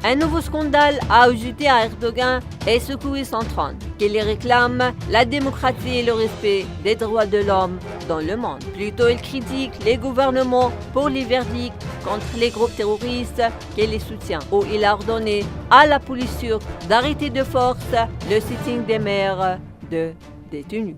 Un nouveau scandale a ajouté à Erdogan et secoué son trône, qu'il réclame la démocratie et le respect des droits de l'homme dans le monde. Plutôt, il critique les gouvernements pour les verdicts contre les groupes terroristes qu'il les soutient, où il a ordonné à la police turque d'arrêter de force le sitting des maires de détenus.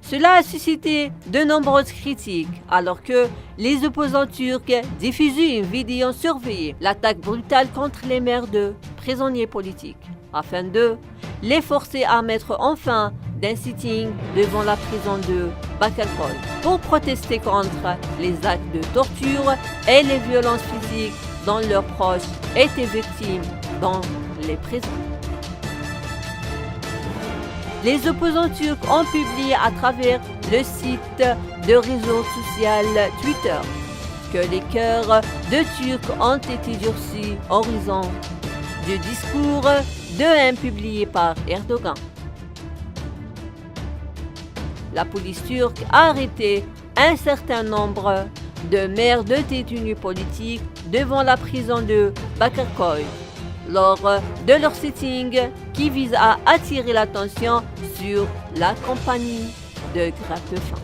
Cela a suscité de nombreuses critiques, alors que les opposants turcs diffusaient une vidéo surveillée l'attaque brutale contre les maires de prisonniers politiques, afin de les forcer à mettre enfin d'un sitting devant la prison de Bakırköy pour protester contre les actes de torture et les violences physiques dont leurs proches étaient victimes dans les prisons. Les opposants turcs ont publié à travers le site de réseau social Twitter que les cœurs de Turcs ont été durcis en raison du discours de haine publié par Erdogan. La police turque a arrêté un certain nombre de maires de détenus politiques devant la prison de Bakırköy lors de leur sitting qui vise à attirer l'attention sur la campagne de grève de faim.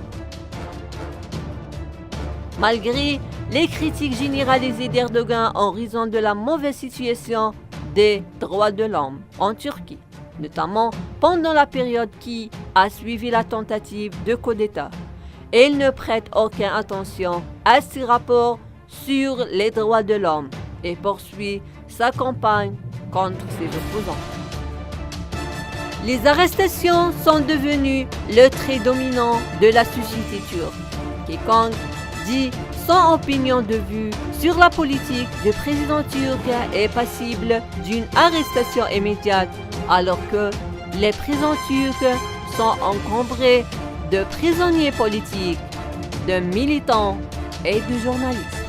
Malgré les critiques généralisées d'Erdogan en raison de la mauvaise situation des droits de l'homme en Turquie, notamment pendant la période qui a suivi la tentative de coup d'État, il ne prête aucune attention à ces rapports sur les droits de l'homme et poursuit sa campagne contre ses opposants. Les arrestations sont devenues le trait dominant de la société turque. Quiconque dit son opinion de vue sur la politique du président turc est passible d'une arrestation immédiate, alors que les prisons turques sont encombrées de prisonniers politiques, de militants et de journalistes.